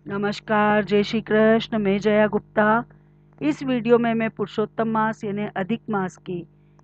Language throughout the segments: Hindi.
नमस्कार, जय श्री कृष्ण। मैं जया गुप्ता। इस वीडियो में मैं पुरुषोत्तम मास यानी अधिक मास की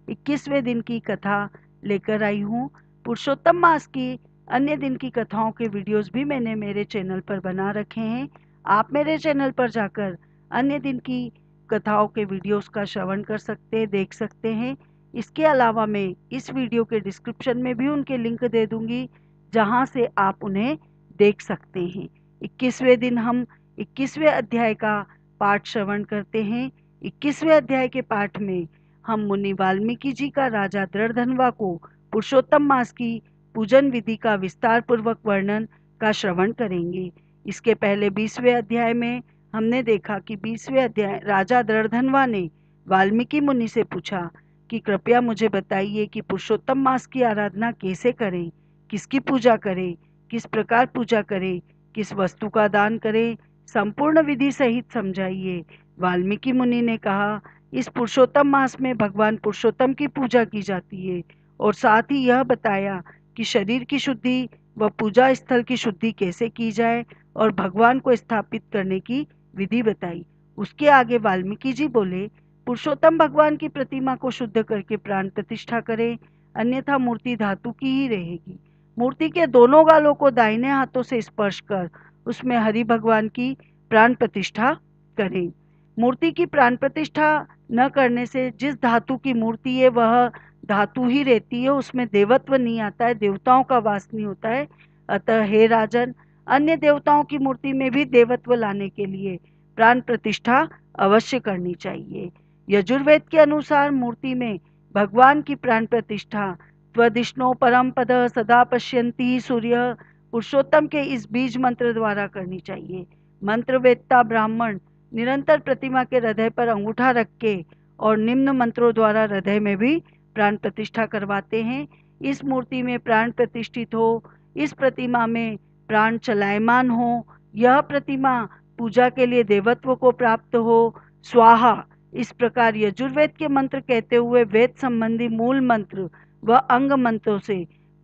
21वें दिन की कथा लेकर आई हूँ। पुरुषोत्तम मास की अन्य दिन की कथाओं के वीडियोस भी मैंने मेरे चैनल पर बना रखे हैं। आप मेरे चैनल पर जाकर अन्य दिन की कथाओं के वीडियोस का श्रवण कर सकते हैं, देख सकते हैं। इसके अलावा मैं इस वीडियो के डिस्क्रिप्शन में भी उनके लिंक दे दूंगी, जहाँ से आप उन्हें देख सकते हैं। 21वें दिन हम 21वें अध्याय का पाठ श्रवण करते हैं। 21वें अध्याय के पाठ में हम मुनि वाल्मीकि जी का राजा दृढ़धनवा को पुरुषोत्तम मास की पूजन विधि का विस्तार पूर्वक वर्णन का श्रवण करेंगे। इसके पहले 20वें अध्याय में हमने देखा कि 20वें अध्याय राजा दृढ़धनवा ने वाल्मीकि मुनि से पूछा कि कृपया मुझे बताइए कि पुरुषोत्तम मास की आराधना कैसे करें, किसकी पूजा करें, किस प्रकार पूजा करें, किस वस्तु का दान करें, संपूर्ण विधि सहित समझाइए। वाल्मीकि मुनि ने कहा, इस पुरुषोत्तम मास में भगवान पुरुषोत्तम की पूजा की जाती है और साथ ही यह बताया कि शरीर की शुद्धि व पूजा स्थल की शुद्धि कैसे की जाए और भगवान को स्थापित करने की विधि बताई। उसके आगे वाल्मीकि जी बोले, पुरुषोत्तम भगवान की प्रतिमा को शुद्ध करके प्राण प्रतिष्ठा करें, अन्यथा मूर्ति धातु की ही रहेगी। मूर्ति के दोनों गालों को दाहिने हाथों से स्पर्श कर उसमें हरि भगवान की प्राण प्रतिष्ठा करें। मूर्ति की प्राण प्रतिष्ठा न करने से जिस धातु की मूर्ति है वह धातु ही रहती है, उसमें देवत्व नहीं आता है, देवताओं का वास नहीं होता है। अतः हे राजन, अन्य देवताओं की मूर्ति में भी देवत्व लाने के लिए प्राण प्रतिष्ठा अवश्य करनी चाहिए। यजुर्वेद के अनुसार मूर्ति में भगवान की प्राण प्रतिष्ठा त्वदिष्णो परम पद सदा पश्यन्ति सूर्य पुरुषोत्तम के इस बीज मंत्र द्वारा करनी चाहिए। मंत्र वेत्ता ब्राह्मण निरंतर प्रतिमा के हृदय पर अंगूठा रख के और निम्न मंत्रों द्वारा हृदय में भी प्राण प्रतिष्ठा करवाते हैं। इस मूर्ति में प्राण प्रतिष्ठित हो, इस प्रतिमा में प्राण चलायमान हो, यह प्रतिमा पूजा के लिए देवत्व को प्राप्त हो, स्वाहा। इस प्रकार यजुर्वेद के मंत्र कहते हुए वेद संबंधी मूल मंत्र व अंग मंत्रों से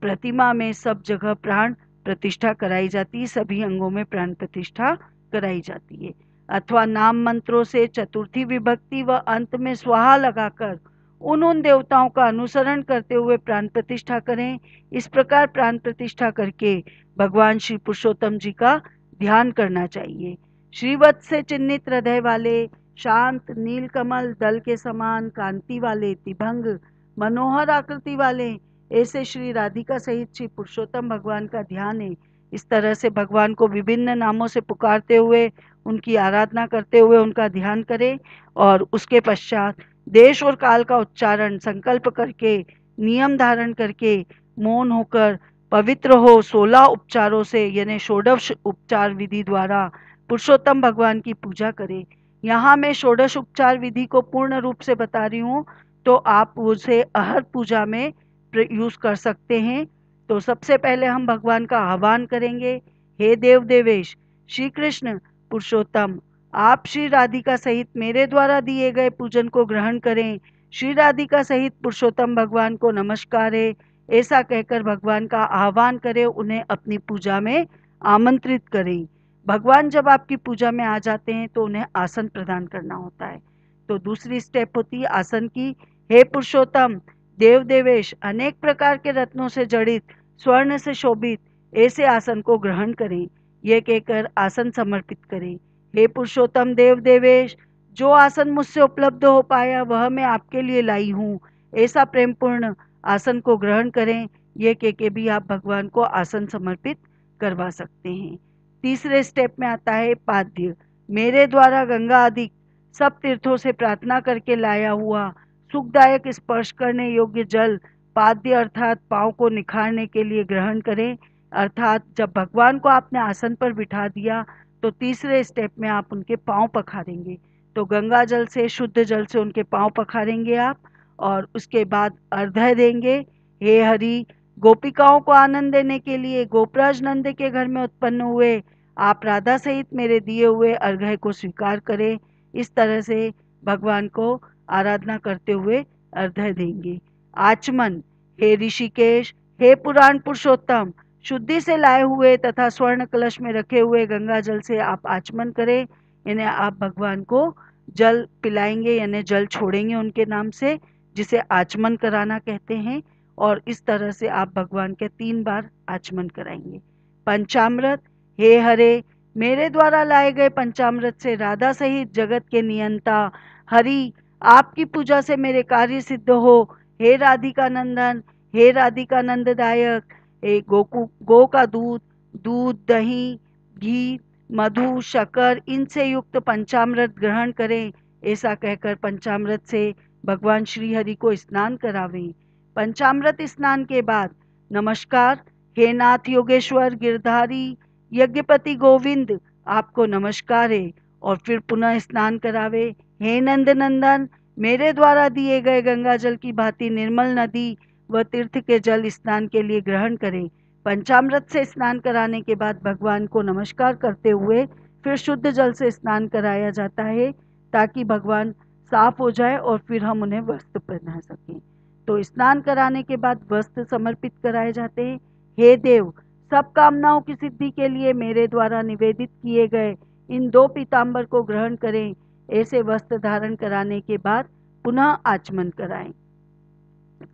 प्रतिमा में सब जगह प्राण प्रतिष्ठा कराई जाती है, सभी अंगों में प्राण प्रतिष्ठा कराई जाती है। अथवा नाम मंत्रों से चतुर्थी विभक्ति व अंत में स्वाहा लगाकर उन देवताओं का अनुसरण करते हुए प्राण प्रतिष्ठा करें। इस प्रकार प्राण प्रतिष्ठा करके भगवान श्री पुरुषोत्तम जी का ध्यान करना चाहिए। श्रीवत्स से चिन्हित हृदय वाले, शांत नीलकमल दल के समान कांति वाले, तिभंग मनोहर आकृति वाले ऐसे श्री राधिका सहित श्री पुरुषोत्तम भगवान का ध्यान है। इस तरह से भगवान को विभिन्न नामों से पुकारते हुए, उनकी आराधना करते हुए उनका ध्यान करें और उसके पश्चात देश और काल का उच्चारण संकल्प करके, नियम धारण करके, मौन होकर पवित्र हो 16 उपचारों से यानी षोडश उपचार विधि द्वारा पुरुषोत्तम भगवान की पूजा करें। यहाँ मैं षोडश उपचार विधि को पूर्ण रूप से बता रही हूँ, तो आप उसे अहर पूजा में यूज कर सकते हैं। तो सबसे पहले हम भगवान का आह्वान करेंगे। हे देव देवेश श्री कृष्ण पुरुषोत्तम, आप श्री राधिका सहित मेरे द्वारा दिए गए पूजन को ग्रहण करें। श्री राधिका सहित पुरुषोत्तम भगवान को नमस्कार है, ऐसा कहकर भगवान का आह्वान करें, उन्हें अपनी पूजा में आमंत्रित करें। भगवान जब आपकी पूजा में आ जाते हैं तो उन्हें आसन प्रदान करना होता है। तो दूसरी स्टेप होती है आसन की। हे पुरुषोत्तम देव देवेश, अनेक प्रकार के रत्नों से जड़ित, स्वर्ण से शोभित ऐसे आसन को ग्रहण करें। यह कहकर आसन समर्पित करें। हे पुरुषोत्तम देव देवेश, जो आसन मुझसे उपलब्ध हो पाया वह मैं आपके लिए लाई हूँ, ऐसा प्रेमपूर्ण आसन को ग्रहण करें। यह कह के भी आप भगवान को आसन समर्पित करवा सकते हैं। तीसरे स्टेप में आता है पाद्य। मेरे द्वारा गंगा आदि सब तीर्थों से प्रार्थना करके लाया हुआ सुखदायक स्पर्श करने योग्य जल पाद्य अर्थात पाँव को निखारने के लिए ग्रहण करें। अर्थात जब भगवान को आपने आसन पर बिठा दिया तो तीसरे स्टेप में आप उनके पाँव पखारेंगे। तो गंगा जल से, शुद्ध जल से उनके पाँव पखारेंगे आप और उसके बाद अर्घ्य देंगे। हे हरि, गोपिकाओं को आनंद देने के लिए गोपराज नंद के घर में उत्पन्न हुए आप राधा सहित मेरे दिए हुए अर्घ्य को स्वीकार करें। इस तरह से भगवान को आराधना करते हुए अर्घ्य देंगे। आचमन। हे ऋषिकेश, हे पुराण पुरुषोत्तम, शुद्धि से लाए हुए तथा स्वर्ण कलश में रखे हुए गंगा जल से आप आचमन करें, यानी आप भगवान को जल पिलाएंगे, यानी जल छोड़ेंगे उनके नाम से, जिसे आचमन कराना कहते हैं। और इस तरह से आप भगवान के 3 बार आचमन कराएंगे। पंचामृत, हे हरे, मेरे द्वारा लाए गए पंचामृत से राधा सहित जगत के नियंता हरि आपकी पूजा से मेरे कार्य सिद्ध हो। हे राधिका नंदन, हे राधिका नंददायक, हे गो का दूध, दूध, दही, घी, मधु, शक्कर इनसे युक्त पंचामृत ग्रहण करें। ऐसा कहकर पंचामृत से भगवान श्री हरि को स्नान करावें। पंचामृत स्नान के बाद नमस्कार, हे नाथ योगेश्वर गिरधारी यज्ञपति गोविंद, आपको नमस्कार है। और फिर पुनः स्नान करावे। हे नंद नंदन, मेरे द्वारा दिए गए गंगा जल की भांति निर्मल नदी व तीर्थ के जल स्नान के लिए ग्रहण करें। पंचामृत से स्नान कराने के बाद भगवान को नमस्कार करते हुए फिर शुद्ध जल से स्नान कराया जाता है, ताकि भगवान साफ हो जाए और फिर हम उन्हें वस्त्र पहना सकें। तो स्नान कराने के बाद वस्त्र समर्पित कराए जाते हैं। हे देव, सब कामनाओं की सिद्धि के लिए मेरे द्वारा निवेदित किए गए इन 2 पीताम्बर को ग्रहण करें। ऐसे वस्त्र धारण कराने के बाद पुनः आचमन कराएं।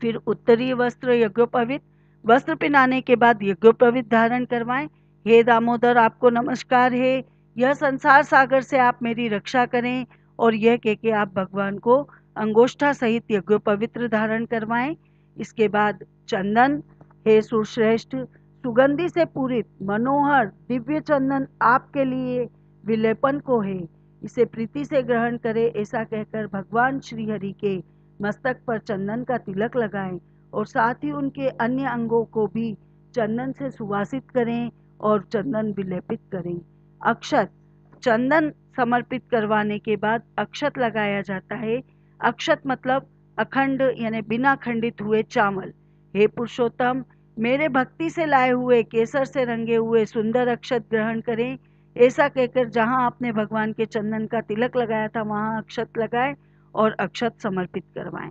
फिर उत्तरीय वस्त्र यज्ञोपवीत वस्त्र पहनाने के बाद यज्ञोपवीत धारण करवाएं। हे दामोदर, आपको नमस्कार है। यह संसार सागर से आप मेरी रक्षा करें। और यह कह के आप भगवान को अंगोष्ठा सहित यज्ञोपवित्र धारण करवाएं। इसके बाद चंदन, हे सुश्रेष्ठ, सुगंधि से पूरित मनोहर दिव्य चंदन आपके लिए विलेपन को है, इसे प्रीति से ग्रहण करें। ऐसा कहकर भगवान श्री हरि के मस्तक पर चंदन का तिलक लगाएं और साथ ही उनके अन्य अंगों को भी चंदन से सुवासित करें और चंदन विलेपित करें। अक्षत, चंदन समर्पित करवाने के बाद अक्षत लगाया जाता है। अक्षत मतलब अखंड, यानी बिना खंडित हुए चावल। हे पुरुषोत्तम, मेरे भक्ति से लाए हुए केसर से रंगे हुए सुंदर अक्षत ग्रहण करें। ऐसा कहकर जहां आपने भगवान के चंदन का तिलक लगाया था वहां अक्षत लगाएं और अक्षत समर्पित करवाएं।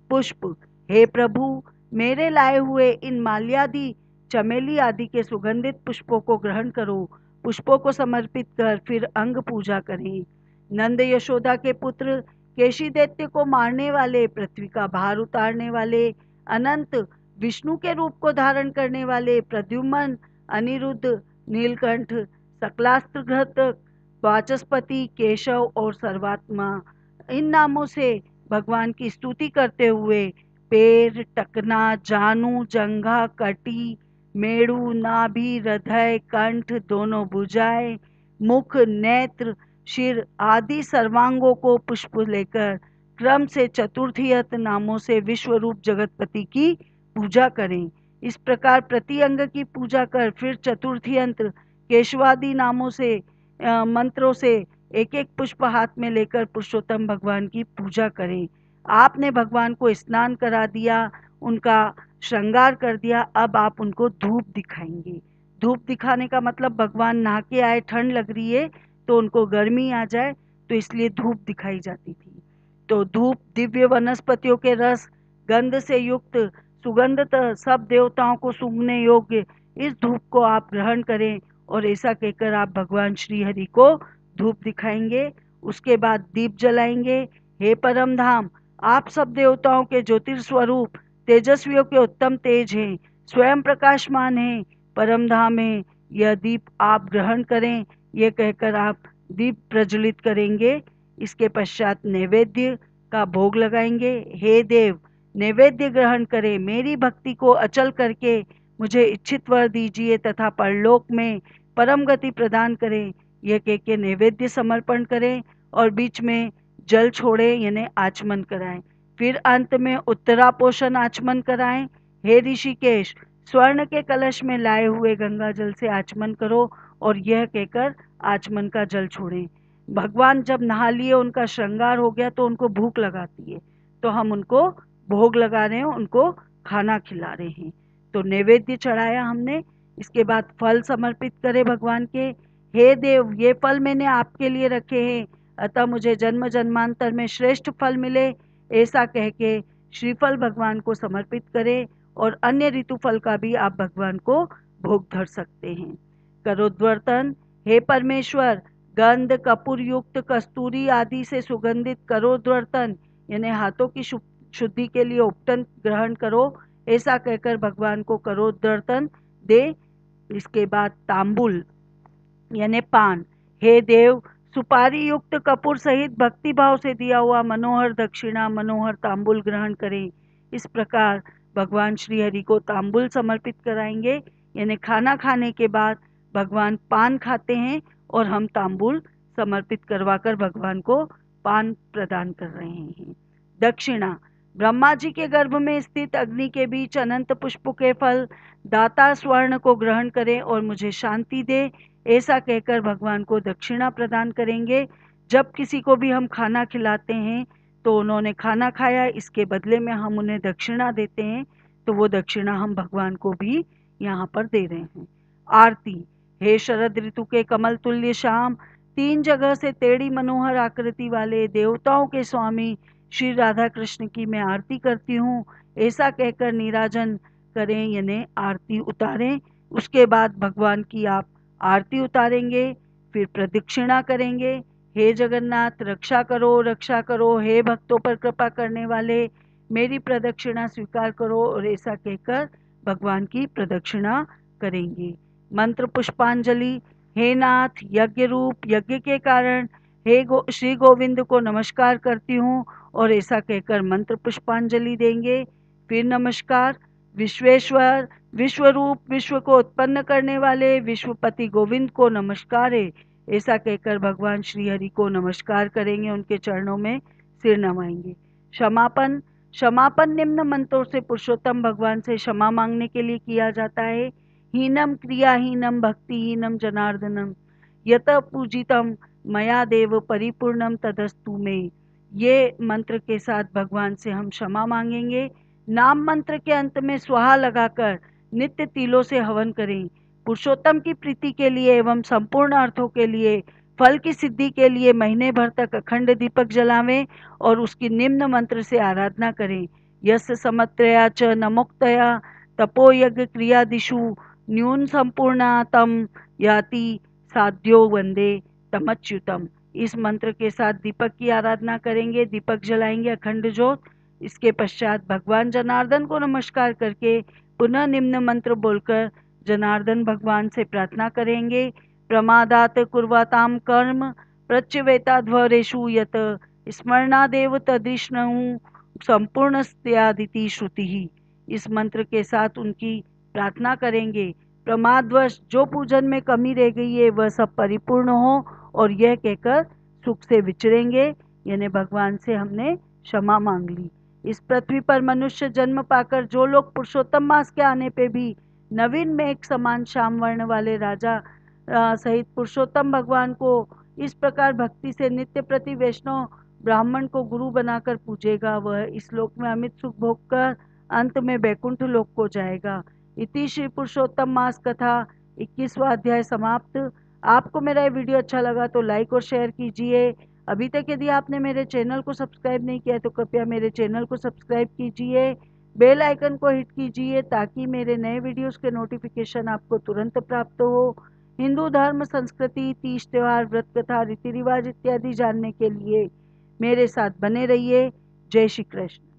पुष्प, हे प्रभु, मेरे लाए हुए इन माल्यादि, चमेली आदि के सुगंधित पुष्पों को ग्रहण करो। पुष्पों को समर्पित कर फिर अंग पूजा करें। नंद यशोदा के पुत्र, केशी दैत्य को मारने वाले, पृथ्वी का भार उतारने वाले, अनंत विष्णु के रूप को धारण करने वाले प्रद्युम्न, अनिरुद्ध, नीलकंठ, सकलास्त्र, वाचस्पति, केशव और सर्वात्मा, इन नामों से भगवान की स्तुति करते हुए पैर, टकना, जानु, जंघा, कटी, मेरु, नाभि, हृदय, कंठ, दोनों भुजाएं, मुख, नेत्र, शिर आदि सर्वांगों को पुष्प लेकर क्रम से चतुर्थीयत नामों से विश्वरूप जगतपति की पूजा करें। इस प्रकार प्रति अंग की पूजा कर फिर चतुर्थीयंत्र केशवादि नामों से मंत्रों से एक एक पुष्प हाथ में लेकर पुरुषोत्तम भगवान की पूजा करें। आपने भगवान को स्नान करा दिया, उनका श्रृंगार कर दिया, अब आप उनको धूप दिखाएंगे। धूप दिखाने का मतलब भगवान नहा के आए, ठंड लग रही है तो उनको गर्मी आ जाए, तो इसलिए धूप दिखाई जाती थी। तो धूप दिव्य वनस्पतियों के रस गंध से युक्त सुगंधतः सब देवताओं को सूंघने योग्य इस धूप को आप ग्रहण करें। और ऐसा कहकर आप भगवान श्री हरि को धूप दिखाएंगे। उसके बाद दीप जलाएंगे। हे परम धाम, आप सब देवताओं के ज्योतिर्स्वरूप तेजस्वियों के उत्तम तेज हैं, स्वयं प्रकाशमान हैं, परम धाम है, यह दीप आप ग्रहण करें। यह कहकर आप दीप प्रज्वलित करेंगे। इसके पश्चात नैवेद्य का भोग लगाएंगे। हे देव, नैवेद्य ग्रहण करें, मेरी भक्ति को अचल करके मुझे इच्छित वर दीजिए तथा परलोक में परम गति प्रदान करें। यह कह के नैवेद्य समर्पण करें और बीच में जल छोड़े, यानी आचमन कराएं। फिर अंत में उत्तरापोषण आचमन कराएं। हे ऋषिकेश, स्वर्ण के कलश में लाए हुए गंगा जल से आचमन करो और यह कहकर आचमन का जल छोड़ें। भगवान जब नहा लिए, उनका श्रृंगार हो गया, तो उनको भूख लगाती है, तो हम उनको भोग लगा रहे हैं, उनको खाना खिला रहे हैं। तो नैवेद्य चढ़ाया हमने। इसके बाद फल समर्पित करे भगवान के। हे देव, ये फल मैंने आपके लिए रखे हैं, अतः मुझे जन्म जन्मांतर में श्रेष्ठ फल मिले। ऐसा कह के श्रीफल भगवान को समर्पित करें और अन्य ऋतु फल का भी आप भगवान को भोग धर सकते हैं। करोद्वर्तन, हे परमेश्वर, गंध कपूर युक्त कस्तूरी आदि से सुगंधित करोद्वर्तन यानी हाथों की शुद्धि के लिए उपटन ग्रहण करो, ऐसा कहकर भगवान को करोद्वर्तन दे। इसके बाद तांबुल यानी पान, हे देव, सुपारी युक्त कपूर सहित भक्ति भाव से दिया हुआ मनोहर दक्षिणा मनोहर तांबुल ग्रहण करें। इस प्रकार भगवान श्री हरि को तांबुल समर्पित कराएंगे, यानी खाना खाने के बाद भगवान पान खाते हैं और हम तांबुल समर्पित करवाकर भगवान को पान प्रदान कर रहे हैं। दक्षिणा, ब्रह्मा जी के गर्भ में स्थित अग्नि के बीच अनंत पुष्पों के फल दाता स्वर्ण को ग्रहण करें और मुझे शांति दे, ऐसा कहकर भगवान को दक्षिणा प्रदान करेंगे। जब किसी को भी हम खाना खिलाते हैं तो उन्होंने खाना खाया, इसके बदले में हम उन्हें दक्षिणा देते हैं, तो वो दक्षिणा हम भगवान को भी यहाँ पर दे रहे हैं। आरती, हे शरद ऋतु के कमल तुल्य श्याम, 3 जगह से टेढ़ी मनोहर आकृति वाले देवताओं के स्वामी श्री राधा कृष्ण की मैं आरती करती हूँ, ऐसा कहकर नीराजन करें यानी आरती उतारें। उसके बाद भगवान की आप आरती उतारेंगे, फिर प्रदक्षिणा करेंगे। हे जगन्नाथ, रक्षा करो, हे भक्तों पर कृपा करने वाले, मेरी प्रदक्षिणा स्वीकार करो, और ऐसा कहकर भगवान की प्रदक्षिणा करेंगे। मंत्र पुष्पांजलि, हे नाथ, यज्ञ रूप यज्ञ के कारण हे श्री गोविंद को नमस्कार करती हूँ, और ऐसा कहकर मंत्र पुष्पांजलि देंगे। फिर नमस्कार, विश्वेश्वर, विश्वरूप विश्व को उत्पन्न करने वाले विश्वपति गोविंद को नमस्कार है, ऐसा कहकर भगवान श्री हरि को नमस्कार करेंगे, उनके चरणों में सिर नवाएंगे। क्षमापन, क्षमापन निम्न मंत्रों से पुरुषोत्तम भगवान से क्षमा मांगने के लिए किया जाता है। हीनम क्रियाहीनम भक्तिहीनम जनार्दनम यत पूजितम मया देव परिपूर्णम तदस्तु में। ये मंत्र के साथ भगवान से हम क्षमा मांगेंगे। नाम मंत्र के अंत में स्वाहा लगाकर नित्य तिलों से हवन करें। पुरुषोत्तम की प्रीति के लिए एवं संपूर्ण अर्थों के लिए, फल की सिद्धि के लिए महीने भर तक अखंड दीपक जलावें और उसकी निम्न मंत्र से आराधना करें। यस्य समत्रया च नमोक्तया तपो यज्ञ क्रियादिषु न्यून संपूर्णा तम याति साध्यो वंदे तमच्युतम। इस मंत्र के साथ दीपक की आराधना करेंगे, दीपक जलाएंगे अखंड ज्योत। इसके पश्चात भगवान जनार्दन को नमस्कार करके पुनः निम्न मंत्र बोलकर जनार्दन भगवान से प्रार्थना करेंगे। प्रमादात कुर्वाताम कर्म प्रच्यवेताध्वरेषु यत स्मरणादेव तदृष्णु संपूर्णस्त्यादिति श्रुति। इस मंत्र के साथ उनकी प्रार्थना करेंगे, प्रमादवश जो पूजन में कमी रह गई है वह सब परिपूर्ण हो, और यह कहकर सुख से विचरेंगे, यानी भगवान से हमने क्षमा मांग ली। इस पृथ्वी पर मनुष्य जन्म पाकर जो लोग पुरुषोत्तम मास के आने पे भी नवीन में एक समान श्याम वर्ण वाले राजा सहित पुरुषोत्तम भगवान को इस प्रकार भक्ति से नित्य प्रति वैष्णव ब्राह्मण को गुरु बनाकर पूजेगा, वह इस लोक में अमित सुख भोग कर अंत में बैकुंठ लोक को जाएगा। इति श्री पुरुषोत्तम मास कथा 21वां अध्याय समाप्त। आपको मेरा ये वीडियो अच्छा लगा तो लाइक और शेयर कीजिए। अभी तक यदि आपने मेरे चैनल को सब्सक्राइब नहीं किया है तो कृपया मेरे चैनल को सब्सक्राइब कीजिए, बेल आइकन को हिट कीजिए ताकि मेरे नए वीडियोस के नोटिफिकेशन आपको तुरंत प्राप्त हो। हिंदू धर्म, संस्कृति, तीज त्योहार, व्रत कथा, रीति रिवाज इत्यादि जानने के लिए मेरे साथ बने रहिए। जय श्री कृष्ण।